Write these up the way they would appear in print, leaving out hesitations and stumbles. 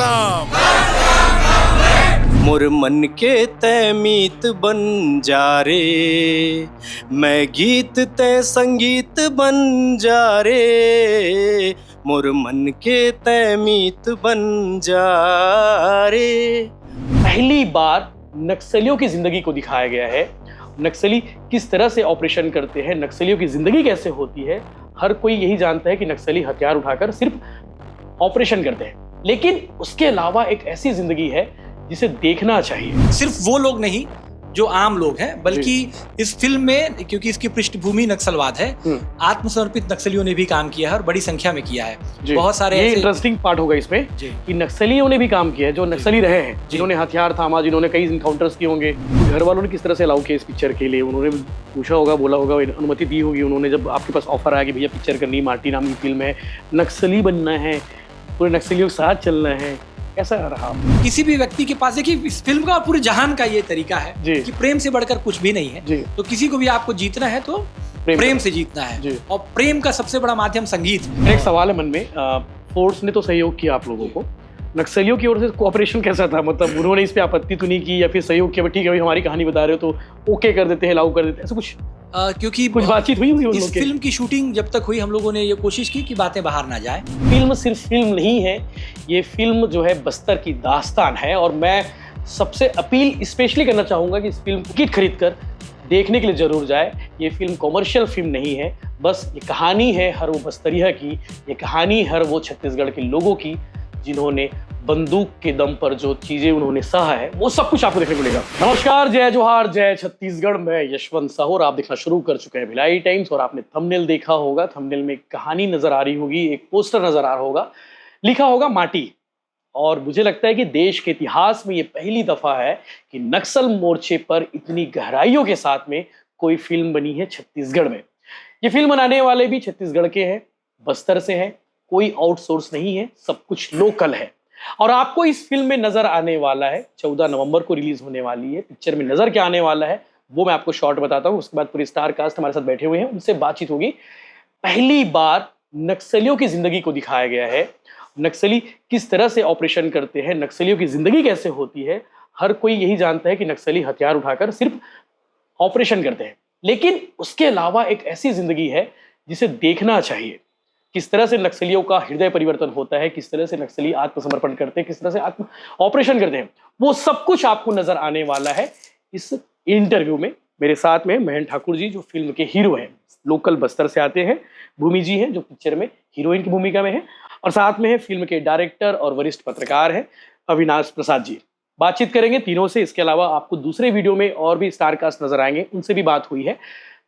सलाम। मोर मन के तैमीत बन जा रे, मैं गीत तै संगीत बन जा रे, मोर मन के तैमीत बन जा रे। पहली बार नक्सलियों की जिंदगी को दिखाया गया है। नक्सली किस तरह से ऑपरेशन करते हैं, नक्सलियों की जिंदगी कैसे होती है। हर कोई यही जानता है कि नक्सली हथियार उठाकर सिर्फ ऑपरेशन करते हैं, लेकिन उसके अलावा एक ऐसी जिंदगी है जिसे देखना चाहिए। सिर्फ वो लोग नहीं जो आम लोग हैं, बल्कि इस फिल्म में, क्योंकि इसकी पृष्ठभूमि नक्सलवाद है, आत्मसमर्पित नक्सलियों ने भी काम किया है और बड़ी संख्या में किया है। बहुत सारे ये इंटरेस्टिंग पार्ट होगा इसमें कि नक्सलियों ने भी काम किया है, जो नक्सली रहे हैं, जिन्होंने हथियार थामा, जिन्होंने कई इनकाउंटर्स किए होंगे। घर वालों ने किस तरह से अलाउ किया इस पिक्चर के लिए, उन्होंने पूछा होगा, बोला होगा, अनुमति दी होगी उन्होंने। जब आपके पास ऑफर आया कि भैया पिक्चर करनी, मार्टी नाम की फिल्म है, नक्सली बनना है, पूरे नक्सलियों के साथ चलना है, कैसा रहा? किसी भी व्यक्ति के पास, देखिए इस फिल्म का और पूरे जहान का ये तरीका है कि प्रेम से बढ़कर कुछ भी नहीं है। तो किसी को भी आपको जीतना है तो प्रेम से जीतना है, और प्रेम का सबसे बड़ा माध्यम संगीत। एक सवाल है मन में, फोर्स ने तो सहयोग किया आप लोगों को, नक्सलियों की ओर से कोऑपरेशन कैसा था? मतलब उन्होंने इस पे आपत्ति तो नहीं की, या फिर सहयोग किया, ठीक है भाई हमारी कहानी बता रहे हो तो ओके कर देते हैं, लागू कर देते हैं, ऐसा कुछ? क्योंकि कुछ बातचीत हुई इस फिल्म की शूटिंग जब तक हुई, हम लोगों ने ये कोशिश की कि बातें बाहर ना जाए। फिल्म सिर्फ फिल्म नहीं है, ये फिल्म जो है बस्तर की दास्तान है। और मैं सबसे अपील स्पेशली करना चाहूँगा कि इस फिल्म को टिकट खरीद कर देखने के लिए जरूर जाए। ये फिल्म कॉमर्शियल फिल्म नहीं है, बस ये कहानी है हर वो बस्तरिया की, ये कहानी हर वो छत्तीसगढ़ के लोगों की जिन्होंने बंदूक के दम पर जो चीजें उन्होंने सहा है, वो सब कुछ आपको देखने को मिलेगा। नमस्कार, जय जोहार, जय छत्तीसगढ़। मैं यशवंत साहू और आप देखना शुरू कर चुके हैं भिलाई टाइम्स। और आपने थंबनेल देखा होगा, थंबनेल में एक कहानी नजर आ रही होगी, एक पोस्टर नजर आ रहा होगा, लिखा होगा माटी। और मुझे लगता है कि देश के इतिहास में ये पहली दफा है कि नक्सल मोर्चे पर इतनी गहराइयों के साथ में कोई फिल्म बनी है छत्तीसगढ़ में। ये फिल्म बनाने वाले भी छत्तीसगढ़ के हैं, बस्तर से हैं, कोई आउटसोर्स नहीं है, सब कुछ लोकल है। और आपको इस फिल्म में नजर आने वाला है, 14 नवंबर को रिलीज होने वाली है। पिक्चर में नजर क्या आने वाला है वो मैं आपको शॉर्ट बताता हूँ, उसके बाद पूरी स्टार कास्ट हमारे साथ बैठे हुए हैं, उनसे बातचीत होगी। पहली बार नक्सलियों की जिंदगी को दिखाया गया है। नक्सली किस तरह से ऑपरेशन करते हैं, नक्सलियों की जिंदगी कैसे होती है। हर कोई यही जानता है कि नक्सली हथियार उठाकर सिर्फ ऑपरेशन करते हैं, लेकिन उसके अलावा एक ऐसी जिंदगी है जिसे देखना चाहिए। किस तरह से नक्सलियों का हृदय परिवर्तन होता है, किस तरह से नक्सली आत्मसमर्पण करते हैं, किस तरह से आत्म ऑपरेशन करते हैं, वो सब कुछ आपको नजर आने वाला है इस इंटरव्यू में। मेरे साथ में महेंद्र ठाकुर जी, जो फिल्म के हीरो हैं, लोकल बस्तर से आते हैं। भूमि जी हैं, जो पिक्चर में हीरोइन की भूमिका में है। और साथ में है फिल्म के डायरेक्टर और वरिष्ठ पत्रकार हैं अविनाश प्रसाद जी। बातचीत करेंगे तीनों से। इसके अलावा आपको दूसरे वीडियो में और भी स्टार कास्ट नजर आएंगे, उनसे भी बात हुई है।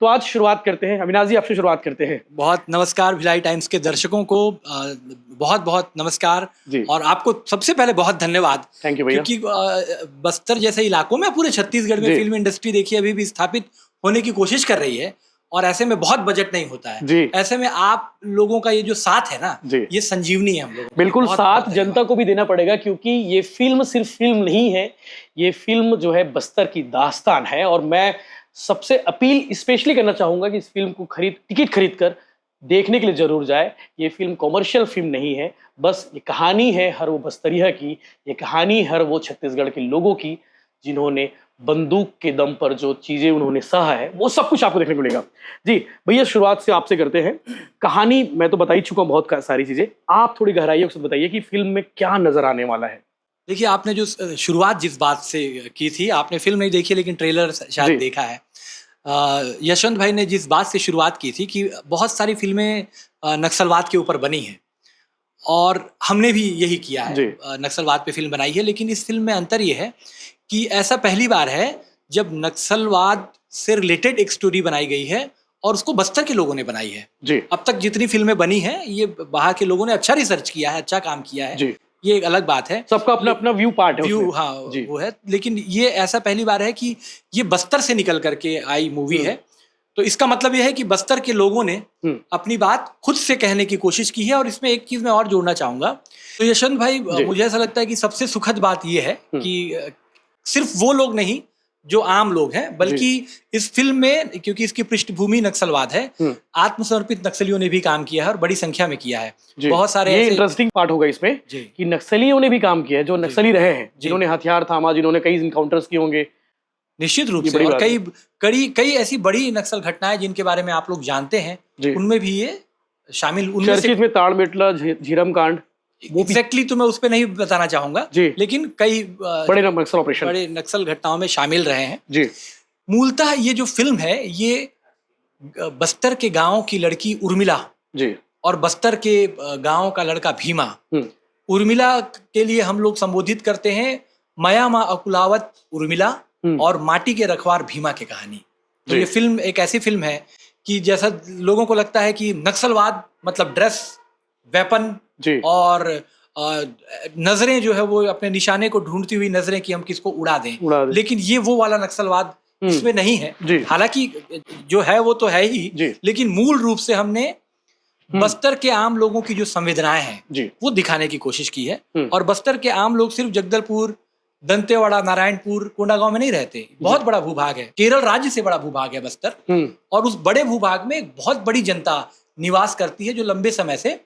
तो आज शुरुआत करते हैं, अविनाश जी आपसे शुरुआत करते हैं। बहुत नमस्कार भिलाई टाइम्स के दर्शकों को, बहुत बहुत नमस्कार जी। और आपको सबसे पहले बहुत धन्यवाद। थैंक यू भैया। क्योंकि बस्तर जैसे इलाकों में, पूरे छत्तीसगढ़ में फिल्म इंडस्ट्री देखिए अभी भी स्थापित होने की कोशिश कर रही है, और ऐसे में बहुत बजट नहीं होता है। ऐसे में आप लोगों का ये जो साथ है ना, ये संजीवनी है हम लोगों। बिल्कुल, साथ जनता को भी देना पड़ेगा, क्योंकि ये फिल्म सिर्फ फिल्म नहीं है, ये फिल्म जो है बस्तर की दास्तान है। और मैं सबसे अपील स्पेशली करना चाहूंगा कि इस फिल्म को टिकट खरीद कर देखने के लिए जरूर जाए। ये फिल्म कॉमर्शियल फिल्म नहीं है, बस ये कहानी है हर वो बस्तरिया की, ये कहानी हर वो छत्तीसगढ़ के लोगों की जिन्होंने बंदूक के दम पर जो चीजें उन्होंने सहा है, वो सब कुछ आपको देखने को मिलेगा। जी भैया, शुरुआत से आपसे करते हैं। कहानी मैं तो बता ही चुका हूं बहुत सारी चीजें, आप थोड़ी गहराइयों से बताइए कि फिल्म में क्या नजर आने वाला है। देखिए, आपने जो शुरुआत जिस बात से की थी, आपने फिल्म नहीं देखी लेकिन ट्रेलर शायद देखा है। यशवंत भाई ने जिस बात से शुरुआत की थी कि बहुत सारी फिल्में नक्सलवाद के ऊपर बनी हैं, और हमने भी यही किया है, नक्सलवाद पे फिल्म बनाई है। लेकिन इस फिल्म में अंतर ये है कि ऐसा पहली बार है जब नक्सलवाद से रिलेटेड एक स्टोरी बनाई गई है, और उसको बस्तर के लोगों ने बनाई है। अब तक जितनी फिल्में बनी हैं, ये बाहर के लोगों ने अच्छा रिसर्च किया है, अच्छा काम किया है, ये एक अलग बात है। सबका अपना अपना व्यू पार्ट है, व्यू, हाँ वो है। लेकिन ये ऐसा पहली बार है कि ये बस्तर से निकल करके आई मूवी है। तो इसका मतलब यह है कि बस्तर के लोगों ने अपनी बात खुद से कहने की कोशिश की है। और इसमें एक चीज मैं और जोड़ना चाहूंगा। तो यशवंत भाई, मुझे ऐसा लगता है कि सबसे सुखद बात यह है कि सिर्फ वो लोग नहीं जो आम लोग हैं, बल्कि इस फिल्म में क्योंकि इसकी पृष्ठभूमि नक्सलवाद है, आत्मसमर्पित नक्सलियों ने भी काम किया है और बड़ी संख्या में किया है। बहुत सारे ये इंटरेस्टिंग पार्ट होगा इसमें कि नक्सलियों ने भी काम किया है, जो नक्सली रहे हैं, जिन्होंने हथियार थामा, जिन्होंने कई इनकाउंटर्स किए होंगे। निश्चित रूप से, और कई ऐसी बड़ी नक्सल घटनाएं जिनके बारे में आप लोग जानते हैं, उनमें भी ये शामिल। चर्चित में ताड़मेटला, झीरम कांड, एग्जैक्टली तो मैं उस पर नहीं बताना चाहूंगा, लेकिन कई बड़े नक्सल ऑपरेशन, बड़े नक्सल घटनाओं में शामिल रहे हैं जी। मूलतः ये जो फिल्म है, ये बस्तर के गांव की लड़की उर्मिला जी और बस्तर के गांव का लड़का भीमा, उर्मिला के लिए हम लोग संबोधित करते हैं माया माँ अकुलावत उर्मिला और माटी के रखवार भीमा की कहानी। तो ये फिल्म एक ऐसी फिल्म है कि जैसा लोगों को लगता है कि नक्सलवाद मतलब ड्रेस, वेपन और नजरें जो है वो अपने निशाने को ढूंढती हुई नजरें कि हम किसको उड़ा दें, लेकिन ये वो वाला नक्सलवाद इसमें नहीं है। हालांकि जो है वो तो है ही, लेकिन मूल रूप से हमने बस्तर के आम लोगों की जो संवेदनाएं हैं वो दिखाने की कोशिश की है। और बस्तर के आम लोग सिर्फ जगदलपुर, दंतेवाड़ा, नारायणपुर, कोंडागांव में नहीं रहते, बहुत बड़ा भूभाग है, केरल राज्य से बड़ा भूभाग है बस्तर, और उस बड़े भूभाग में एक बहुत बड़ी जनता निवास करती है जो लंबे समय से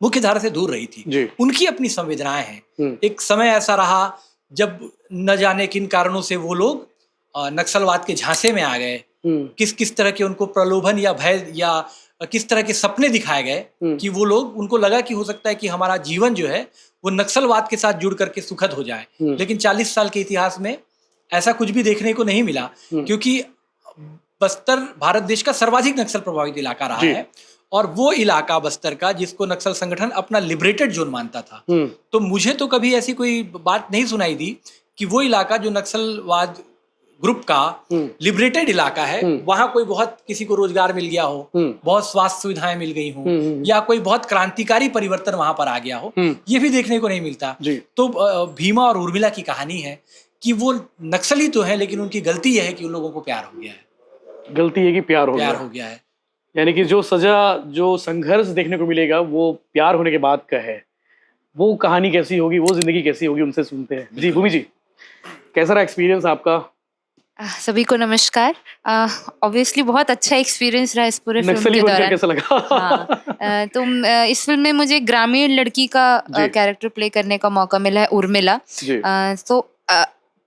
मुख्य धारा से दूर रही थी। उनकी अपनी संवेदनाएं हैं। एक समय ऐसा रहा जब न जाने किन कारणों से वो लोग नक्सलवाद के झांसे में आ गए, किस किस तरह के उनको प्रलोभन या भय या किस तरह के सपने दिखाए गए कि वो लोग, उनको लगा कि हो सकता है कि हमारा जीवन जो है वो नक्सलवाद के साथ जुड़ करके सुखद हो जाए। लेकिन 40 साल के इतिहास में ऐसा कुछ भी देखने को नहीं मिला, क्योंकि बस्तर भारत देश का सर्वाधिक नक्सल प्रभावित इलाका रहा है, और वो इलाका बस्तर का जिसको नक्सल संगठन अपना लिबरेटेड जोन मानता था। तो मुझे तो कभी ऐसी कोई बात नहीं सुनाई दी कि वो इलाका जो नक्सलवाद ग्रुप का लिबरेटेड इलाका है, वहां कोई बहुत किसी को रोजगार मिल गया हो, बहुत स्वास्थ्य सुविधाएं मिल गई हो, या कोई बहुत क्रांतिकारी परिवर्तन वहां पर आ गया हो, ये भी देखने को नहीं मिलता। तो भीमा और उर्मिला की कहानी है कि वो नक्सली तो है, लेकिन उनकी गलती यह है कि उन लोगों को प्यार हो गया है। गलती है कि प्यार हो गया है। यानी कि जो सजा, जो संघर्ष देखने को मिलेगा वो प्यार होने के बाद का है। वो कहानी कैसी होगी, वो जिंदगी कैसी होगी, उनसे सुनते हैं। जी भूमि जी, कैसा रहा एक्सपीरियंस आपका? सभी को नमस्कार। ऑब्वियसली बहुत अच्छा एक्सपीरियंस रहा इस पूरे फिल्म के दौरान। कैसा लगा? हाँ, तो इस फिल्म में मुझे ग्रामीण लड़की का कैरेक्टर प्ले करने का मौका मिला है, उर्मिला। तो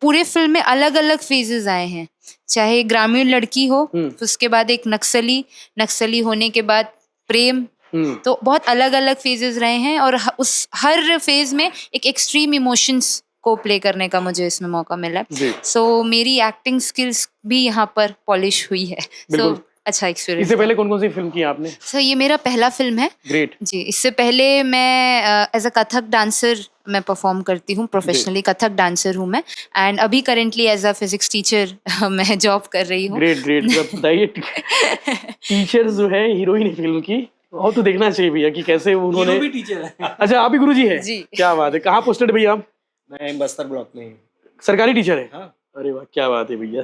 पूरे फिल्म में अलग अलग फेजेस आए हैं, चाहे ग्रामीण लड़की हो, उसके बाद एक नक्सली होने के बाद प्रेम, तो बहुत अलग अलग फेजेस रहे हैं, और उस हर फेज में एक एक्सट्रीम इमोशंस को प्ले करने का मुझे इसमें मौका मिला। सो मेरी एक्टिंग स्किल्स भी यहाँ पर पॉलिश हुई है। सो अच्छा एक्सपीरियंस। इससे पहले कौन कौन सी फिल्म की आपने? सर ये मेरा पहला फिल्म है। ग्रेट जी। इससे पहले मैं एज अ कथक डांसर मैं परफॉर्म करती हूँ, प्रोफेशनली कथक डांसर हूँ मैं, एंड अभी currently as a physics teacher मैं जॉब कर रही हूँ। ग्रेट बताइए टीचर जो है हीरोइन फिल्म की, और तो देखना चाहिए भैया कि कैसे उन्होंने भी टीचर है। अच्छा, आप भी गुरुजी हैं? जी। क्या बात है। कहाँ पोस्टेड भैया आप? मैं बस्तर ब्लॉक में। सरकारी टीचर है? हाँ। अरे वाह, क्या बात है भैया,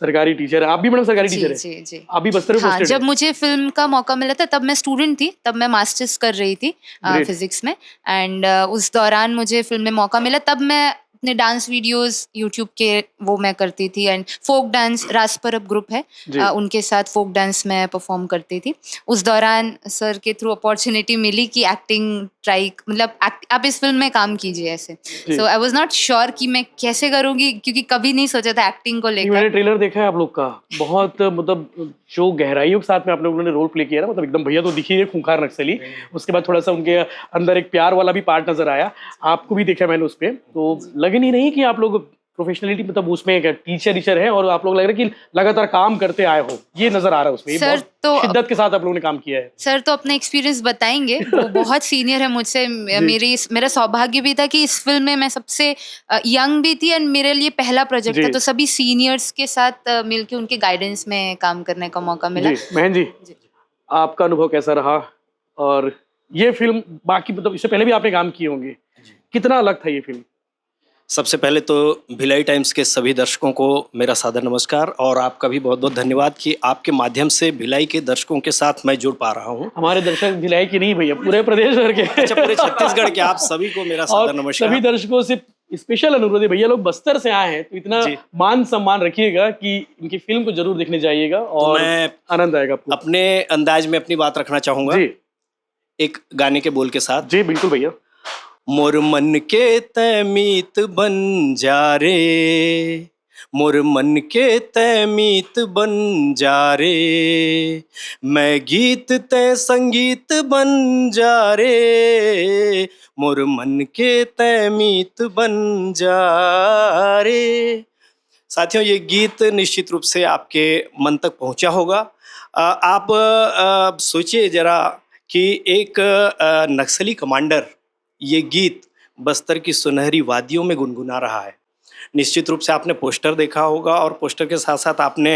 सरकारी टीचर। आप भी मैडम सरकारी टीचर है? जी। आप भी बस्तर में पोस्टेड? जब मुझे फिल्म का मौका मिला था तब मैं स्टूडेंट थी, तब मैं मास्टर्स कर रही थी फिजिक्स में, एंड उस दौरान मुझे फिल्म में मौका मिला। तब मैं अपने डांस वीडियोस यूट्यूब के वो मैं करती थी, एंड फोक डांस, राजपरब ग्रुप है उनके साथ फोक डांस में परफॉर्म करती थी। उस दौरान सर के थ्रू अपॉर्चुनिटी मिली कि एक्टिंग ट्राई, मतलब आप इस फिल्म में काम कीजिए ऐसे। सो आई वाज नॉट श्योर कि मैं कैसे करूंगी, क्योंकि कभी नहीं सोचा था एक्टिंग को लेकर। मैंने ट्रेलर देखा है आप लोग का, बहुत मतलब जो गहराइयों के साथ में आप लोगों ने रोल प्ले किया ना, मतलब एकदम भैया तो दिखी है खूंखार नक्सली, उसके बाद थोड़ा सा उनके अंदर एक प्यार वाला भी पार्ट नजर आया, आपको भी देखा मैंने उस पर, तो लगे नहीं कि आप लोग प्रोफेशनलिटी मतलब उसमें टीचर है, और आप लोग लग रहा है कि लगातार काम करते आए हो, ये नजर आ रहा है उसमें। सर तो शिद्दत के साथ आप लोगों ने काम किया है। सर तो अपना एक्सपीरियंस बताएंगे, वो बहुत सीनियर है मुझसे। मेरा सौभाग्य भी था कि इस फिल्म में मैं सबसे यंग भी थी, एंड मेरे लिए पहला प्रोजेक्ट था, तो सभी सीनियर्स के साथ मिलके उनके गाइडेंस में काम करने का मौका मिला। महन जी, आपका अनुभव कैसा रहा? और ये फिल्म बाकी मतलब इससे पहले भी आपने काम किए होंगे, कितना अलग था ये फिल्म? सबसे पहले तो भिलाई टाइम्स के सभी दर्शकों को मेरा सादर नमस्कार, और आपका भी बहुत बहुत धन्यवाद कि आपके माध्यम से भिलाई के दर्शकों के साथ मैं जुड़ पा रहा हूँ। हमारे दर्शक भिलाई के नहीं भैया, पूरे प्रदेश भर के। अच्छा, पूरे छत्तीसगढ़ के आप सभी को मेरा सादर नमस्कार। सभी दर्शकों से स्पेशल अनुरोध है, भैया लोग बस्तर से आए हैं तो इतना जी। मान सम्मान रखिएगा कि इनकी फिल्म को जरूर देखने जाइएगा और मैं आनंद आएगा आपको। अपने अंदाज में अपनी बात रखना चाहूंगा जी एक गाने के बोल के साथ। जी बिल्कुल भैया। मोर मन के तैमीत बन जा रे, मोर मन के तैमीत बन जा रे, मैं गीत तै संगीत बन जा रे, मोर मन के तैमीत बन जा रे। साथियों, ये गीत निश्चित रूप से आपके मन तक पहुंचा होगा। आप सोचिए जरा कि एक नक्सली कमांडर ये गीत बस्तर की सुनहरी वादियों में गुनगुना रहा है। निश्चित रूप से आपने पोस्टर देखा होगा और पोस्टर के साथ साथ आपने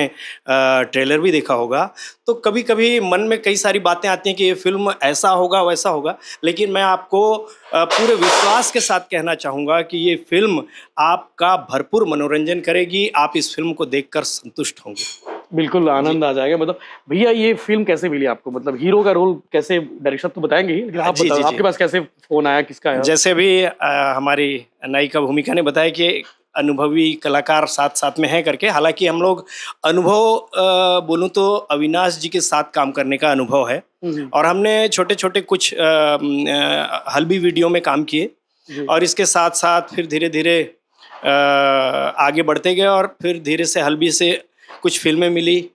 ट्रेलर भी देखा होगा। तो कभी कभी मन में कई सारी बातें आती हैं कि ये फिल्म ऐसा होगा वैसा होगा, लेकिन मैं आपको पूरे विश्वास के साथ कहना चाहूँगा कि ये फिल्म आपका भरपूर मनोरंजन करेगी। आप इस फिल्म को देखकर संतुष्ट होंगे। बिल्कुल आनंद आ जाएगा। मतलब भैया ये फिल्म कैसे मिली आपको, मतलब हीरो का रोल कैसे, डायरेक्शन तो बताएंगे ही, लेकिन आप जी, बताओ जी, जी। आपके पास कैसे फोन आया, किसका आया? जैसे भी हमारी नायिका भूमिका ने बताया कि अनुभवी कलाकार साथ साथ में हैं करके, हालांकि हम लोग अनुभव बोलूं तो अविनाश जी के साथ काम करने का अनुभव है और हमने छोटे छोटे कुछ हल्बी वीडियो में काम किए और इसके साथ साथ फिर धीरे धीरे आगे बढ़ते गए और फिर धीरे से हल्बी से कुछ फिल्में मिली,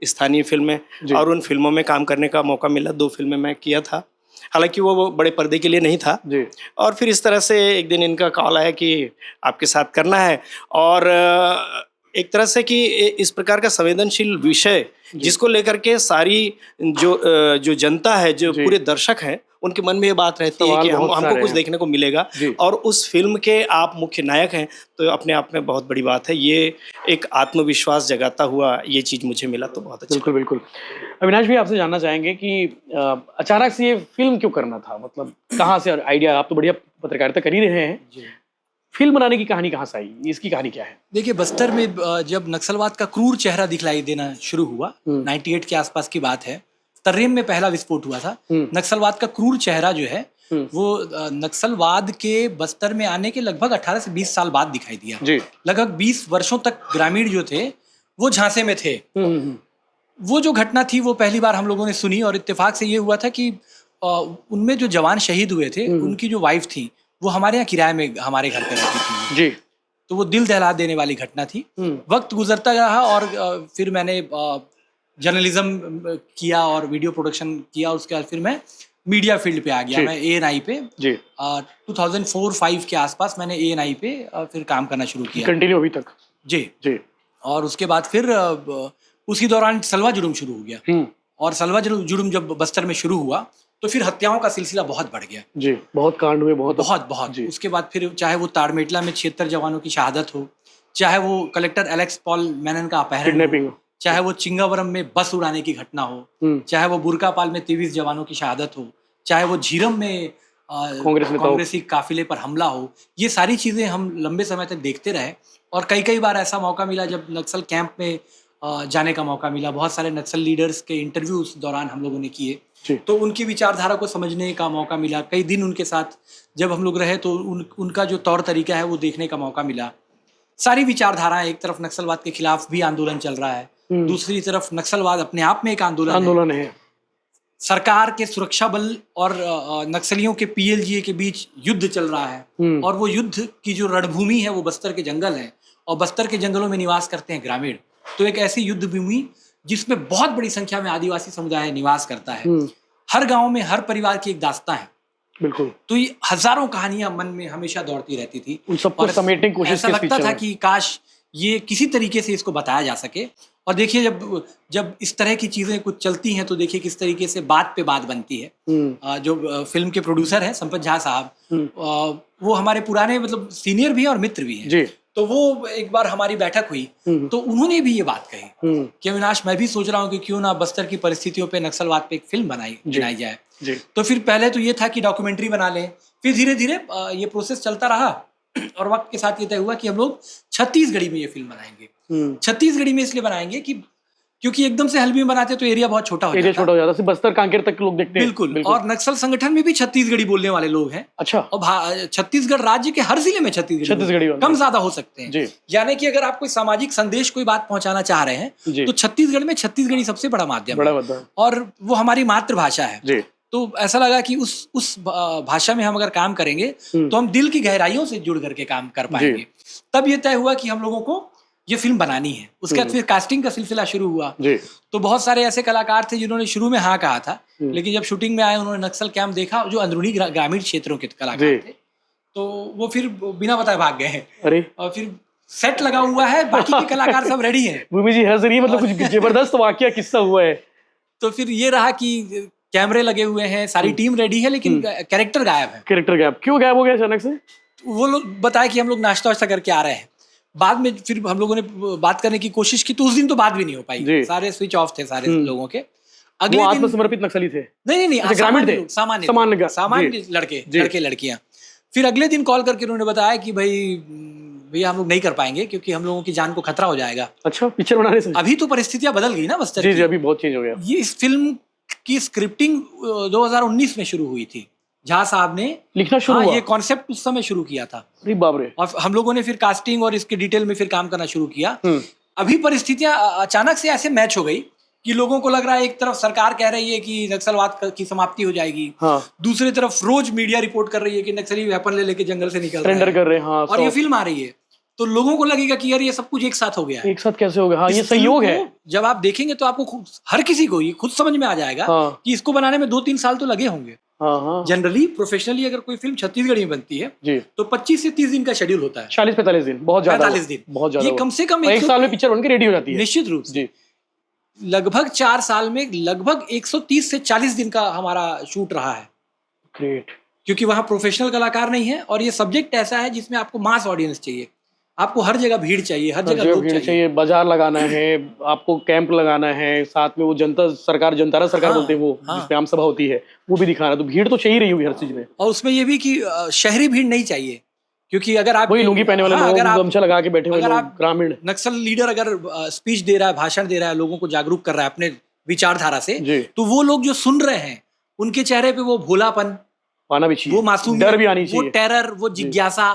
स्थानीय फिल्में, और उन फिल्मों में काम करने का मौका मिला। 2 फिल्में मैं किया था, हालांकि वो बड़े पर्दे के लिए नहीं था जी। और फिर इस तरह से एक दिन इनका कॉल आया कि आपके साथ करना है। और एक तरह से कि इस प्रकार का संवेदनशील विषय जिसको लेकर के सारी जो जनता है, जो पूरे दर्शक हैं, उनके मन में ये बात रहती है कि हमको कुछ देखने को मिलेगा और उस फिल्म के आप मुख्य नायक हैं, तो अपने आप में बहुत बड़ी बात है। ये एक आत्मविश्वास जगाता हुआ ये चीज़ मुझे मिला, तो बहुत अच्छा। बिल्कुल बिल्कुल। अविनाश भी आपसे जानना चाहेंगे कि अचानक से ये फिल्म क्यों करना था, मतलब कहाँ से आइडिया? आप तो बढ़िया पत्रकारिता कर ही रहे हैं, फिल्म बनाने की कहानी कहाँ से आई, इसकी कहानी क्या है? देखिए, बस्तर में जब नक्सलवाद का क्रूर चेहरा दिखलाई देना शुरू हुआ, 98 के आसपास की बात है, तर्रेम में पहला विस्फोट हुआ था। नक्सलवाद का क्रूर चेहरा जो है वो नक्सलवाद के बस्तर में आने के लगभग 18 से 20 साल बाद दिखाई दिया। लगभग 20 वर्षों तक ग्रामीण जो थे वो झांसे में थे। वो जो घटना थी वो पहली बार हम लोगों ने सुनी और इत्तेफाक से ये हुआ था कि उनमें जो जवान शहीद हुए थे उनकी जो वाइफ थी वो हमारे यहाँ किराए में हमारे घर पे रहती थी जी। तो वो दिल दहला देने वाली घटना थी। वक्त गुजरता रहा और फिर मैंने जर्नलिज्म किया और वीडियो प्रोडक्शन किया। उसके बाद फिर मैं मीडिया फील्ड पे आ गया। मैं ANI पे 2004-05 के आसपास मैंने ANI पे फिर काम करना शुरू किया, कंटिन्यू अभी तक जी। और उसके बाद फिर उसी दौरान सलवा जुर्म शुरू हो गया और सलवा जुर्म जब बस्तर में शुरू हुआ तो फिर हत्याओं का सिलसिला बहुत बढ़ गया जी। बहुत कांड हुए, बहुत जी। उसके बाद फिर चाहे वो ताड़मेटला में 76 जवानों की शहादत हो, चाहे वो कलेक्टर एलेक्स पॉल मेनन का अपहरण हो, चाहे वो चिंगावरम में बस उड़ाने की घटना हो, चाहे वो बुरकापाल में 23 जवानों की शहादत हो, चाहे वो झीरम में कांग्रेसी काफिले पर हमला हो, ये सारी चीजें हम लंबे समय तक देखते रहे। और कई बार ऐसा मौका मिला जब नक्सल कैंप में जाने का मौका मिला। बहुत सारे नक्सल लीडर्स के इंटरव्यू उस दौरान हम लोगों ने किए, तो उनकी विचारधारा को समझने का मौका मिला। कई दिन उनके साथ जब हम लोग रहे तो उनका जो तौर तरीका है वो देखने का मौका मिला। सारी विचारधाराएं, एक तरफ नक्सलवाद के खिलाफ भी आंदोलन चल रहा है, दूसरी तरफ नक्सलवाद अपने आप में एक आंदोलन है। सरकार के सुरक्षा बल और नक्सलियों के PLGA के बीच युद्ध चल रहा है और वो युद्ध की जो रणभूमि है वो बस्तर के जंगल है और बस्तर के जंगलों में निवास करते हैं ग्रामीण। तो एक ऐसी युद्ध भूमि जिसमें बहुत बड़ी संख्या में आदिवासी समुदाय निवास करता है। हर गांव में हर परिवार की एक दास्तां है। बिल्कुल। तो ये हजारों कहानियां मन में हमेशा दौड़ती रहती थी। उन सबको समेटने की कोशिश ऐसा लगता था कि काश ये किसी तरीके से इसको बताया जा सके। और देखिए जब इस तरह की चीजें कुछ चलती हैं तो देखिए किस तरीके से बात पे बात बनती है। जो फिल्म के प्रोड्यूसर हैं संपत झा साहब, वो हमारे पुराने मतलब सीनियर भी हैं और मित्र भी हैं। तो वो एक बार हमारी बैठक हुई तो उन्होंने भी ये बात कही कि अविनाश, मैं भी सोच रहा हूँ कि क्यों ना बस्तर की परिस्थितियों पे नक्सलवाद पे एक फिल्म बनाई जाए। तो फिर पहले तो ये था कि डॉक्यूमेंट्री बना लें, फिर धीरे धीरे ये प्रोसेस चलता रहा और वक्त के साथ ये तय हुआ कि हम लोग छत्तीसगढ़ी में ये फिल्म बनाएंगे। छत्तीसगढ़ी में इसलिए बनाएंगे कि क्योंकि एकदम से हल्बी में बनाते तो एरिया बहुत छोटा हो एरिया जाता। छोटा हो जाता है, सिर्फ बस्तर कांकेर तक के लोग देखते हैं। बिल्कुल। और नक्सल संगठन में भी छत्तीसगढ़ी बोलने वाले लोग हैं। अच्छा। और छत्तीसगढ़ राज्य के हर जिले में छत्तीसगढ़ी कम ज्यादा हो सकते हैं। यानी कि अगर आप कोई सामाजिक संदेश, कोई बात पहुंचाना चाह रहे हैं तो छत्तीसगढ़ में छत्तीसगढ़ी सबसे बड़ा माध्यम है और वो हमारी मातृभाषा है। तो ऐसा लगा कि उस भाषा में हम अगर काम करेंगे तो हम दिल की गहराइयों से जुड़ करके काम कर पाएंगे। तब ये तय हुआ कि हम लोगों को ये फिल्म बनानी है। उसके बाद फिर कास्टिंग का सिलसिला शुरू हुआ। तो बहुत सारे ऐसे कलाकार थे जिन्होंने शुरू में हाँ कहा था, लेकिन जब शूटिंग में आए उन्होंने नक्सल कैंप देखा, जो अंदरूनी ग्रामीण क्षेत्रों के कलाकार थे, तो वो फिर बिना बताए भाग गए हैं। अरे और फिर सेट लगा हुआ है, बाकी के कलाकार सब रेडी हैं। भूमि जी हंस रही है, मतलब कुछ जबरदस्त वाकया किस्सा हुआ है। तो फिर ये रहा कि कैमरे लगे हुए हैं, सारी टीम रेडी है, लेकिन कैरेक्टर गायब है। कैरेक्टर गायब क्यों गायब हो गया अचानक से? वो लोग बताए कि हम लोग नाश्ता वाश्ता करके आ रहे हैं। बाद में फिर हम लोगों ने बात करने की कोशिश की तो उस दिन तो बात भी नहीं हो पाई, सारे स्विच ऑफ थे सारे लोगों के। अगले आत्मसमर्पित नक्सली थे? नहीं, ग्रामीण थे, सामान्य लड़के लड़कियां। फिर अगले दिन कॉल करके उन्होंने बताया कि भैया हम लोग नहीं कर पाएंगे क्योंकि हम लोगों की जान को खतरा हो जाएगा। अच्छा, पिक्चर बनाने से? अभी तो परिस्थितियां बदल गई ना बस्तर जी, अभी बहुत चेंज हो गया। ये इस फिल्म की स्क्रिप्टिंग 2019 में शुरू हुई थी। झा साहब ने लिखना शुरू हुआ? ये कॉन्सेप्ट उस समय शुरू किया था। अरे बाप रे। और हम लोगों ने फिर कास्टिंग और इसके डिटेल में फिर काम करना शुरू किया। अभी परिस्थितियां अचानक से ऐसे मैच हो गई कि लोगों को लग रहा है एक तरफ सरकार कह रही है कि नक्सलवाद की समाप्ति हो जाएगी, दूसरी तरफ रोज मीडिया रिपोर्ट कर रही है कि नक्सली वेपन ले लेके जंगल से निकल रहे हैं और ये फिल्म आ रही है। तो लोगों को लगेगा कि यार ये सब कुछ एक साथ हो गया है। एक साथ कैसे हो गया? हाँ, ये संयोग है। जब आप देखेंगे तो आपको हर किसी को ये खुद समझ में आ जाएगा कि इसको बनाने में 2-3 साल तो लगे होंगे। जनरली प्रोफेशनली अगर कोई फिल्म छत्तीसगढ़ी में बनती है तो 25 से 30 दिन का शेड्यूल होता है। 40-45 दिन, बहुत ज्यादा। 45 दिन, बहुत ज्यादा। ये कम से कम एक साल में पिक्चर बनकर रेडी हो जाती है। निश्चित रूप से लगभग 4 साल में लगभग 130 से 40 दिन का हमारा शूट रहा है। ग्रेट। क्योंकि वहाँ प्रोफेशनल कलाकार नहीं है और ये सब्जेक्ट ऐसा है जिसमें आपको मास ऑडियंस चाहिए, आपको हर जगह भीड़ चाहिए, हर जगह लोग चाहिए। बाजार लगाना है, आपको कैंप लगाना है, साथ में वो जनता सरकार बोलते हैं वो, जिसपे आम सभा होती है, वो भी दिखाना। तो भीड़ तो चाहिए रही होगी हर चीज में। और उसमें ये भी कि शहरी भीड़ नहीं चाहिए, क्योंकि अगर आप वही लुंगी पहने वाले लोग, गमछा लगा के बैठे हुए लोग, ग्रामीण नक्सल लीडर अगर स्पीच दे रहा है, भाषण दे रहा है, लोगों को जागरूक कर रहा है अपने विचारधारा से, तो वो लोग जो सुन रहे हैं उनके चेहरे पे वो भोलापन आना भी चाहिए, वो मासूमियत, डर भी आनी चाहिए, वो टेरर, वो जिज्ञासा।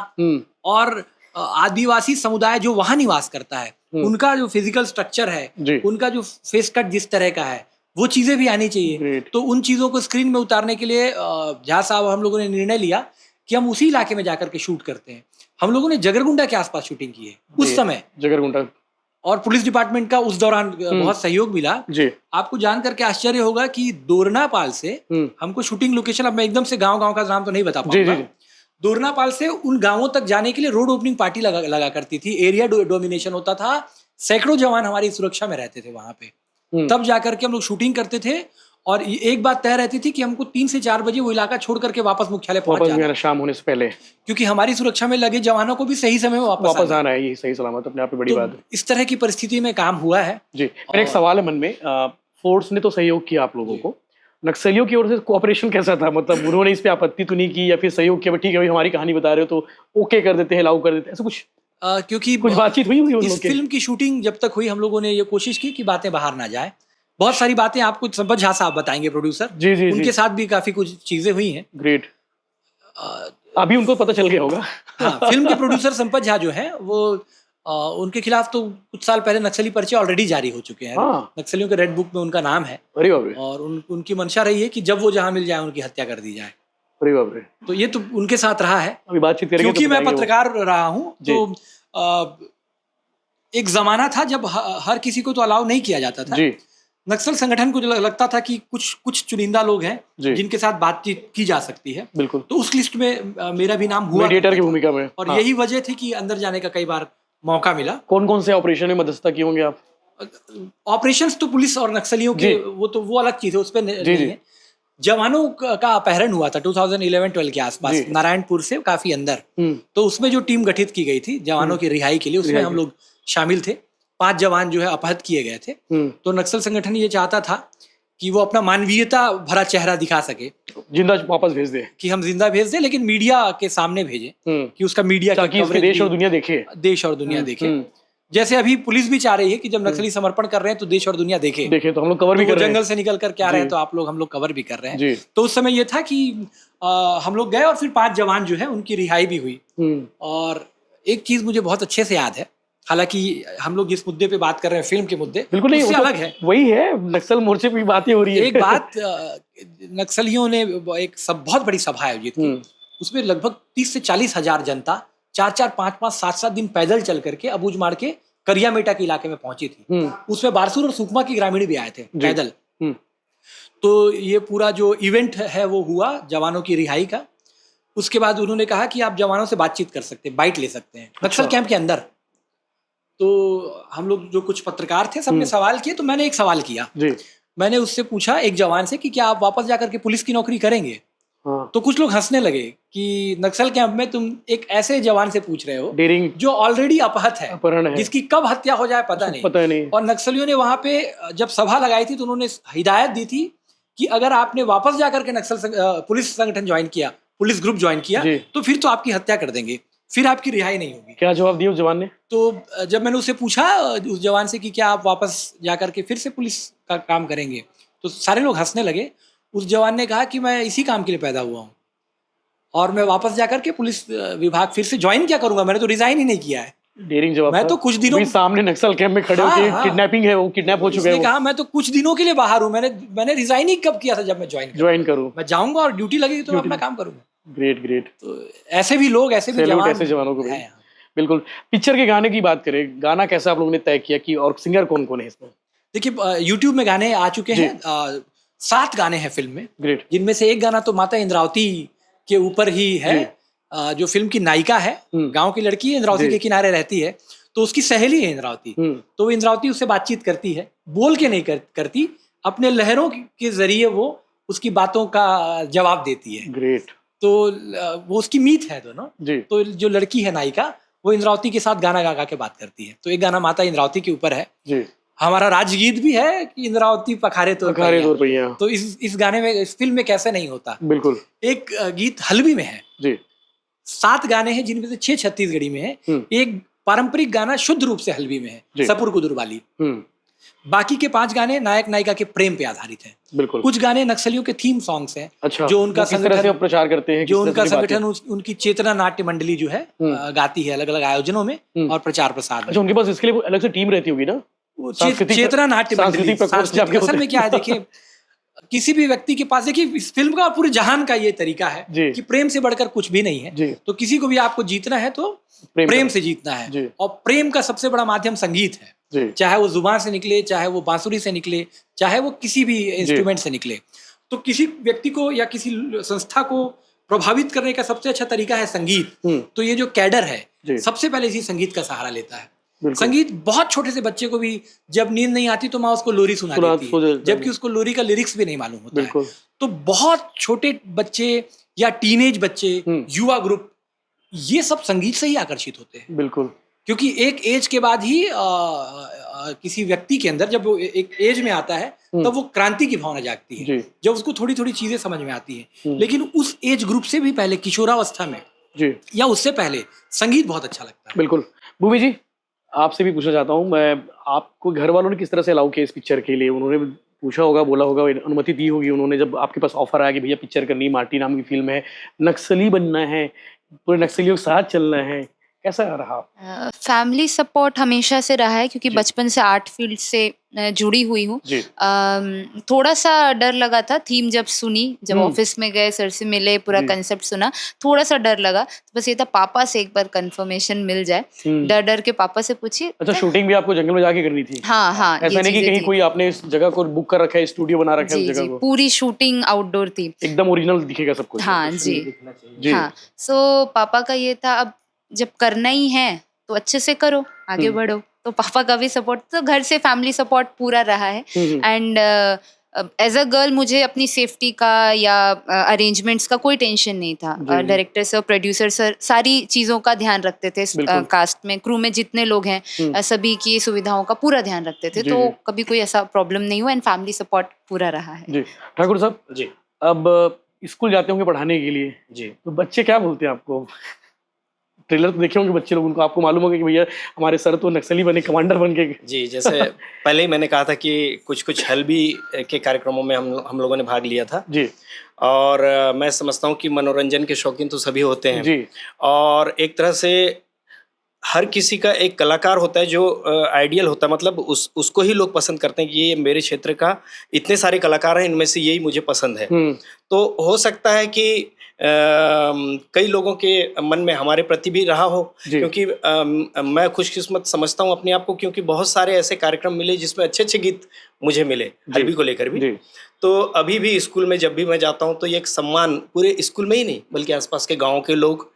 और आदिवासी समुदाय जो वहां निवास करता है, उनका जो फिजिकल स्ट्रक्चर है, उनका जो फेस कट जिस तरह का है, वो चीजें भी आनी चाहिए। तो उन चीजों को स्क्रीन में उतारने के लिए झा साहब हम लोगों ने निर्णय लिया कि हम उसी इलाके में जाकर के शूट करते हैं। हम लोगों ने जगरगुंडा के आसपास शूटिंग की है उस समय, जगरगुंडा, और पुलिस डिपार्टमेंट का उस दौरान बहुत सहयोग मिला। आपको जान करके आश्चर्य होगा कि दोरनापाल से हमको शूटिंग लोकेशन, अब मैं एकदम से गांव का नाम तो नहीं बता पाऊंगा, दोरनापाल से उन गांवों तक जाने के लिए रोड ओपनिंग पार्टी लगा करती थी, एरिया डोमिनेशन होता था, सैकड़ों जवान हमारी सुरक्षा में रहते थे वहां पे। तब जाकर के हम लोग शूटिंग करते थे और एक बात तय रहती थी कि हमको 3 से 4 बजे वो इलाका छोड़ करके वापस मुख्यालय पहुंच जाना, शाम होने से पहले, क्योंकि हमारी सुरक्षा में लगे जवानों को भी सही समय में वापस आना है। ये सही सलामत अपने आप में बड़ी बात है। इस तरह की परिस्थिति में काम हुआ है। जी, मेरा एक सवाल है मन में, फोर्स ने तो सहयोग किया आप लोगों को, नक्सलियों की ओर से कोऑपरेशन कैसा था? मतलब उन्होंने इस पे आपत्ति तो नहीं की या फिर सहयोग किया, ठीक है भाई हमारी कहानी बता रहे हो तो ओके कर देते हैं, अलाउ कर देते हैं, ऐसा कुछ? क्योंकि कुछ बातचीत हुई होगी इस फिल्म की शूटिंग जब तक हुई, हम लोगों ने ये कोशिश की कि बातें बाहर ना जाए। बहुत सारी बातें आपको संपत झा साहब बताएंगे, प्रोड्यूसर, उनके साथ भी काफी कुछ चीजें हुई हैं। ग्रेट। अभी उनको पता चल गया होगा। हाँ, फिल्म के प्रोड्यूसर संपत झा जो है वो उनके खिलाफ तो कुछ साल पहले नक्सली पर्चे ऑलरेडी जारी हो चुके हैं। नक्सलियों के रेड बुक में उनका नाम है। अरे बाप रे। और उनकी मंशा रही है कि जब वो जहां मिल जाए उनकी हत्या कर दी जाए। अरे बाप रे। तो ये तो उनके साथ रहा है। अभी बातचीत करेंगे, क्योंकि मैं पत्रकार रहा हूँ, तो एक जमाना था जब हर किसी को तो अलाउ नहीं किया जाता था। नक्सल संगठन को जो लगता था कि कुछ चुनिंदा लोग हैं जिनके साथ बातचीत की जा सकती है, बिल्कुल, तो उस लिस्ट में मेरा भी नाम हुआ, मीडिएटर की भूमिका में। और यही वजह थी कि अंदर जाने का कई बार मौका मिला। कौन कौन से ऑपरेशन में मध्यस्थता किए होंगे आप? ऑपरेशंस तो पुलिस और नक्सलियों के वो अलग चीज है, उस पर नहीं है। जवानों का अपहरण हुआ था 2011-12 के आसपास, नारायणपुर से काफी अंदर। तो उसमें जो टीम गठित की गई थी जवानों की रिहाई के लिए, उसमें हम लोग शामिल थे। 5 जवान जो है अपहृत किए गए थे। तो नक्सल संगठन ये चाहता था कि वो अपना मानवीयता भरा चेहरा दिखा सके, जिंदा वापस भेज दे, कि हम जिंदा भेज दे, लेकिन मीडिया के सामने भेजे, कि उसका मीडिया ताकि देश और दुनिया देखे, देश और दुनिया देखे। जैसे अभी पुलिस भी चाह रही है कि जब नक्सली समर्पण कर रहे हैं तो देश और दुनिया देखे तो हम लोग कवर भी कर रहे हैं, जंगल से निकल कर क्या रहे हैं तो आप लोग हम लोग कवर भी कर रहे हैं। तो उस समय ये था कि हम लोग गए और फिर 5 जवान जो है उनकी रिहाई भी हुई। और एक चीज मुझे बहुत अच्छे से याद है, हालांकि हम लोग जिस मुद्दे पे बात कर रहे हैं फिल्म के मुद्दे बिल्कुल नहीं, उससे अलग है, वही है नक्सल मोर्चे पे बातें हो रही है। एक बात, नक्सलियों ने एक बहुत बड़ी सभा आयोजित की, उसमें लगभग 30 से 40 हजार जनता 4-4, 5-5, 7-7 दिन पैदल चल करके अबूझमाड़ के करियामेटा के इलाके में पहुंची थी। उसमें बारसूर और सुकमा के ग्रामीण भी आए थे पैदल। तो ये पूरा जो इवेंट है वो हुआ जवानों की रिहाई का। उसके बाद उन्होंने कहा कि आप जवानों से बातचीत कर सकते हैं, बाइट ले सकते हैं नक्सल कैंप के अंदर। तो हम लोग जो कुछ पत्रकार थे सबने सवाल किए, तो मैंने एक सवाल किया। मैंने उससे पूछा एक जवान से कि क्या आप वापस जाकर के पुलिस की नौकरी करेंगे? तो कुछ लोग हंसने लगे कि नक्सल कैंप में तुम एक ऐसे जवान से पूछ रहे हो जो ऑलरेडी अपहत है, जिसकी कब हत्या हो जाए पता नहीं। और नक्सलियों ने वहां पे जब सभा लगाई थी तो उन्होंने हिदायत दी थी कि अगर आपने वापस जाकर के पुलिस संगठन ज्वाइन किया, पुलिस ग्रुप ज्वाइन किया, तो फिर तो आपकी हत्या कर देंगे, फिर आपकी रिहाई नहीं होगी। क्या जवाब दिया उस जवान ने? तो जब मैंने उससे पूछा उस जवान से कि क्या आप वापस जाकर के फिर से पुलिस का काम करेंगे, तो सारे लोग हंसने लगे। उस जवान ने कहा कि मैं इसी काम के लिए पैदा हुआ हूँ और मैं वापस जाकर के पुलिस विभाग फिर से ज्वाइन क्या करूंगा, मैंने तो रिजाइन ही नहीं किया है। डेयरिंग जवाब। मैं तो कुछ दिनों सामने नक्सल कैंप में खड़े होकर किडनैपिंग है, वो किडनैप हो चुके हैं। कहा मैं तो कुछ दिनों के लिए बाहर हूँ, मैंने रिजाइन ही कब किया था, जब मैं ज्वाइन करूँ, मैं जाऊंगा और ड्यूटी लगेगी तो मैं अपना काम करूंगा। ग्रेट। तो ऐसे भी लोग, ऐसे भी जवान, ऐसे जवानों को बिल्कुल। पिक्चर के गाने की बात करें, गाना कैसा आप लोगों ने तय किया कि और सिंगर कौन कौन है इसमें? देखिए यूट्यूब में गाने आ चुके हैं, 7 गाने हैं फिल्म में। ग्रेट। जिनमें से एक गाना तो माता इंद्रावती के ऊपर ही है। जो फिल्म की नायिका है, गांव की लड़की है, इंद्रावती के किनारे रहती है, तो उसकी सहेली है इंद्रावती। तो वो इंद्रावती उससे बातचीत करती है, बोल के नहीं करती, अपने लहरों के जरिए वो उसकी बातों का जवाब देती है। ग्रेट। तो वो उसकी मीत है दोनों। तो जो लड़की है नायिका, वो इंद्रावती के साथ गाना गा के बात करती है। तो एक गाना माता इंद्रावती के ऊपर है। हमारा राजगीत भी है कि इंद्रावती पखारे तोर पहिया। तो इस गाने में, इस फिल्म में कैसे नहीं होता। बिल्कुल। एक गीत हल्बी में है। 7 गाने हैं जिनमें से 6 छत्तीसगढ़ी में है। एक पारंपरिक गाना शुद्ध रूप से हल्बी में है, सपुर कुदुर वाली। बाकी के 5 गाने नायक नायिका के प्रेम पे आधारित हैं। बिल्कुल। कुछ गाने नक्सलियों के थीम सॉन्ग्स हैं। अच्छा। जो उनका संगठन प्रचार करते हैं, जो उनका संगठन उनकी चेतना नाट्य मंडली जो है गाती है अलग अलग आयोजनों में और प्रचार प्रसार। अच्छा, उनके पास इसके लिए अलग से टीम रहती होगी ना? चेतना नाट्य मंडली। असल में क्या है, देखिए किसी भी व्यक्ति के पास, देखिए इस फिल्म का पूरे जहान का ये तरीका है कि प्रेम से बढ़कर कुछ भी नहीं है। तो किसी को भी आपको जीतना है तो प्रेम से जीतना है। और प्रेम का सबसे बड़ा माध्यम संगीत है, चाहे वो जुबान से निकले, चाहे वो बांसुरी से निकले, चाहे वो किसी भी इंस्ट्रूमेंट से निकले। तो किसी व्यक्ति को या किसी संस्था को प्रभावित करने का सबसे अच्छा तरीका है संगीत। तो ये जो कैडर है सबसे पहले इसी संगीत का सहारा लेता है। संगीत बहुत छोटे से बच्चे को भी जब नींद नहीं आती तो माँ उसको लोरी सुना देती है, जबकि उसको लोरी का लिरिक्स भी नहीं मालूम होता है। तो बहुत छोटे बच्चे या टीनेज बच्चे, युवा ग्रुप, ये सब संगीत से ही आकर्षित होते हैं। बिल्कुल। क्योंकि एक एज के बाद ही किसी व्यक्ति के अंदर, जब वो एक एज में आता है तब वो क्रांति की भावना जागती है, जब उसको थोड़ी थोड़ी चीजें समझ में आती है। लेकिन उस एज ग्रुप से भी पहले, किशोरावस्था में या उससे पहले, संगीत बहुत अच्छा लगता है। बिल्कुल। भूमि जी, आपसे भी पूछना चाहता हूँ मैं, आपको घर वालों ने किस तरह से अलाउ किया इस पिक्चर के लिए? उन्होंने पूछा होगा, बोला होगा, अनुमति दी होगी उन्होंने, जब आपके पास ऑफर आया कि भैया पिक्चर करनी, माटी नाम की फिल्म है, नक्सली बनना है, पूरे नक्सलियों के साथ चलना है, कैसा रहा? फैमिली सपोर्ट हमेशा से रहा है, क्योंकि बचपन से आर्ट फील्ड से जुड़ी हुई हूँ। थोड़ा सा डर लगा था थीम जब सुनी, जब ऑफिस में गए, सर से मिले, पूरा कंसेप्ट सुना, थोड़ा सा डर लगा। तो बस ये था पापा से एक बार कंफर्मेशन मिल जाए। डर के पापा से पूछी। अच्छा, शूटिंग भी आपको जंगल में जाके करनी थी? हाँ। ऐसा नहीं कि कहीं कोई आपने इस जगह को बुक कर रखा है, स्टूडियो बना रखा है उस जगह को? पूरी शूटिंग आउटडोर थी, एकदम ओरिजिनल दिखेगा सब कुछ। हाँ जी। हाँ, सो पापा का ये था, अब जब करना ही है तो अच्छे से करो, आगे बढ़ो। तो पापा का भी सपोर्ट, तो घर से फैमिली सपोर्ट पूरा रहा है। एंड एज अ गर्ल मुझे अपनी सेफ्टी का या अरेंजमेंट्स का कोई टेंशन नहीं था। डायरेक्टर सर, प्रोड्यूसर सर सारी चीज़ों का ध्यान रखते थे। कास्ट में, क्रू में जितने लोग हैं, सभी की सुविधाओं का पूरा ध्यान रखते थे। तो कभी कोई ऐसा प्रॉब्लम नहीं हुआ एंड फैमिली सपोर्ट पूरा रहा है। ठाकुर साहब जी, अब स्कूल जाते होंगे पढ़ाने के लिए जी, तो बच्चे क्या बोलते हैं आपको? ट्रेलर तो देखे होंगे बच्चे लोग, उनको आपको मालूम होगा कि भैया हमारे सर तो नक्सली बने, कमांडर बन के। जी, जैसे पहले ही मैंने कहा था कि कुछ हल्बी के कार्यक्रमों में हम लोगों ने भाग लिया था जी। और मैं समझता हूँ कि मनोरंजन के शौकीन तो सभी होते हैं जी। और एक तरह से हर किसी का एक कलाकार होता है जो आइडियल होता है, मतलब उसको ही लोग पसंद करते हैं कि ये मेरे क्षेत्र का इतने सारे कलाकार हैं, इनमें से यही मुझे पसंद है। तो हो सकता है कि कई लोगों के मन में हमारे प्रति भी रहा हो, क्योंकि मैं खुशकिस्मत समझता हूँ अपने आप को, क्योंकि बहुत सारे ऐसे कार्यक्रम मिले जिसमें अच्छे अच्छे गीत मुझे मिले हल्बी को लेकर भी। तो अभी भी स्कूल में जब भी मैं जाता हूँ तो ये एक सम्मान पूरे स्कूल में ही नहीं बल्कि आसपास के गाँव के लोग,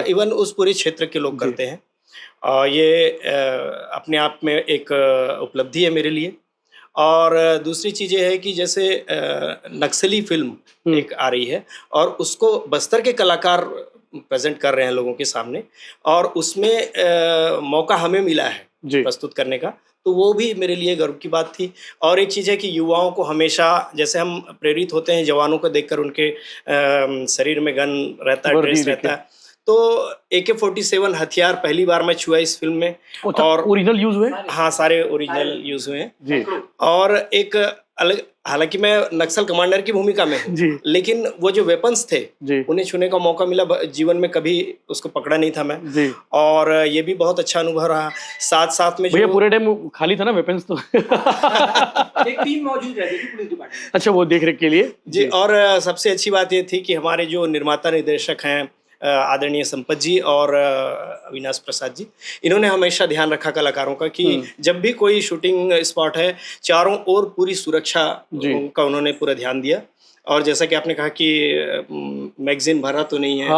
इवन उस पूरे क्षेत्र के लोग करते हैं। ये अपने आप में एक उपलब्धि है मेरे लिए। और दूसरी चीज़ ये है कि जैसे नक्सली फिल्म एक आ रही है और उसको बस्तर के कलाकार प्रेजेंट कर रहे हैं लोगों के सामने, और उसमें मौका हमें मिला है प्रस्तुत करने का, तो वो भी मेरे लिए गर्व की बात थी। और एक चीज़ है कि युवाओं को हमेशा, जैसे हम प्रेरित होते हैं जवानों को देखकर, उनके शरीर में गन रहता है, ड्रेस रहता है, तो AK-47 हथियार पहली बार मैं छुआ इस फिल्म में। और ओरिजिनल यूज हुए? हाँ, सारे ओरिजिनल यूज हुए हैं जी। और एक अलग, हालांकि मैं नक्सल कमांडर की भूमिका में हूँ, लेकिन वो जो वेपन्स थे उन्हें छूने का मौका मिला, जीवन में कभी उसको पकड़ा नहीं था मैं जी। और ये भी बहुत अच्छा अनुभव रहा। साथ साथ में जो पूरे टाइम खाली था ना वेपन्स, तो एक टीम मौजूद रहती थी पुलिस डिपार्टमेंट, अच्छा, वो देख रेख के लिए जी। और सबसे अच्छी बात ये थी कि हमारे जो निर्माता निर्देशक हैं आदरणीय संपत जी और अविनाश प्रसाद जी, इन्होंने हमेशा ध्यान रखा कलाकारों का कि जब भी कोई शूटिंग स्पॉट है, चारों ओर पूरी सुरक्षा का उन्होंने पूरा ध्यान दिया। और जैसा कि आपने कहा कि मैगजीन भरा तो नहीं है,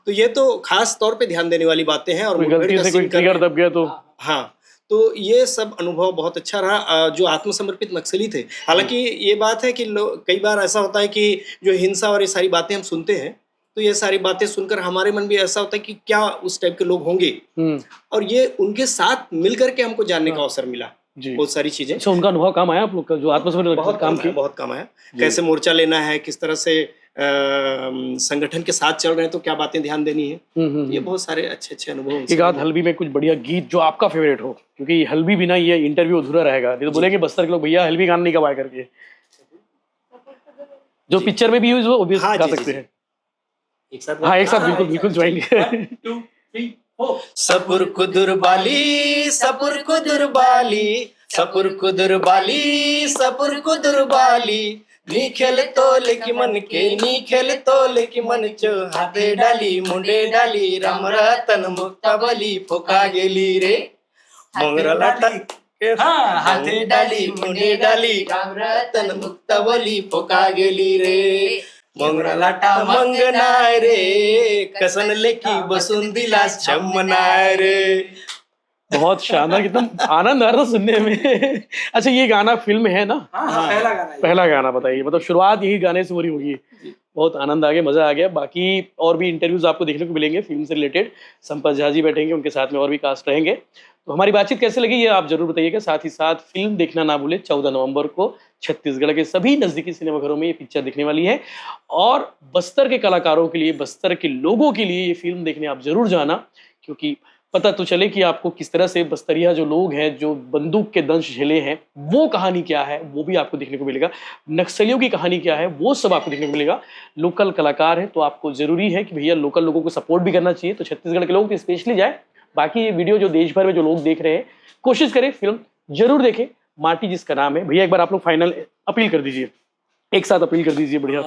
तो ये तो खास तौर पे ध्यान देने वाली बातें हैं। और गलती से कोई ट्रिगर दब गया तो हाँ, तो ये सब अनुभव बहुत अच्छा रहा। जो आत्मसमर्पित नक्सली थे, हालांकि ये बात है कि कई बार ऐसा होता है कि जो हिंसा और ये सारी बातें हम सुनते हैं, तो ये सारी बातें सुनकर हमारे मन भी ऐसा होता है कि क्या उस टाइप के लोग होंगे, और ये उनके साथ मिलकर के हमको जानने का अवसर मिला बहुत सारी चीजें। अच्छा, उनका अनुभव काम आया आप लोग का, जो आत्मसमर्पण बहुत काम आया। कैसे मोर्चा लेना है, किस तरह से संगठन के साथ चल रहे हैं, तो क्या बातें ध्यान देनी है, ये बहुत सारे अच्छे अच्छे अनुभव। एक आध हल्बी में कुछ बढ़िया गीत जो आपका फेवरेट हो, क्योंकि हल्बी बिना ये इंटरव्यू अधूरा रहेगा। नहीं तो बोलेंगे बस्तर के लोग भैया हल्बी गाना नहीं कब आया करके, जो पिक्चर में भी यूज हो वो भी गा सकते हैं। हाँ, एक साथ बिल्कुल ज्वाइन। सपुर कुदुरबाली सपुर कुदुरबाली सपुर कुदुरबाली सपुर कुदुरबाली, नी खेल तोले की मन के, नी खेल तोले की मन चो, हाथे डाली मुंडे डाली, राम रतन मुक्ता बली फोका गेली रे, मोंगरा लाटा हाथे डाली मुंडे डाली, राम रतन मुक्ता बली फोका गेली रे, मोंगरा लाटा मंगनाय रे, कसन लेकी बसून दिलास छमनाय रे। बहुत शानदार, कितना आनंद आ रहा था सुनने में। अच्छा, ये गाना फिल्म है ना? पहला गाना बताइए, मतलब शुरुआत यही गाने से हो रही होगी। बहुत आनंद आ गया, मजा आ गया। बाकी और भी इंटरव्यूज आपको देखने को मिलेंगे फिल्म से रिलेटेड। संपत झा जी बैठेंगे, उनके साथ में और भी कास्ट रहेंगे। तो हमारी बातचीत कैसे लगी ये आप जरूर बताइएगा। साथ ही साथ फिल्म देखना ना भूले, 14 नवंबर को छत्तीसगढ़ के सभी नजदीकी सिनेमाघरों में ये पिक्चर दिखने वाली है। और बस्तर के कलाकारों के लिए, बस्तर के लोगों के लिए ये फिल्म देखने आप जरूर जाना, क्योंकि पता तो चले कि आपको किस तरह से बस्तरिया जो लोग हैं, जो बंदूक के दंश झेले हैं, वो कहानी क्या है वो भी आपको देखने को मिलेगा। नक्सलियों की कहानी क्या है वो सब आपको देखने को मिलेगा। लोकल कलाकार है तो आपको जरूरी है कि भैया लोकल लोगों को सपोर्ट भी करना चाहिए। तो छत्तीसगढ़ के लोग तो स्पेशली जाए। बाकी ये वीडियो जो देश भर में जो लोग देख रहे हैं, कोशिश करें फिल्म जरूर देखें, माटी जिसका नाम है। भैया एक बार आप लोग फाइनल अपील कर दीजिए, एक साथ अपील कर दीजिए। बढ़िया।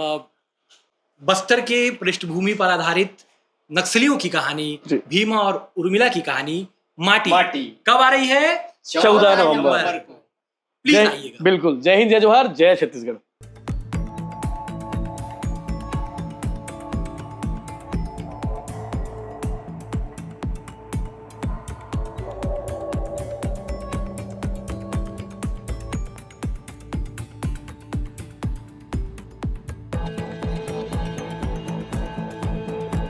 बस्तर के पृष्ठभूमि पर आधारित नक्सलियों की कहानी, भीमा और उर्मिला की कहानी माटी कब आ रही है? 14 नवंबर। प्लीज आइएगा। बिल्कुल। जय हिंद, जय जोहार, जय छत्तीसगढ़।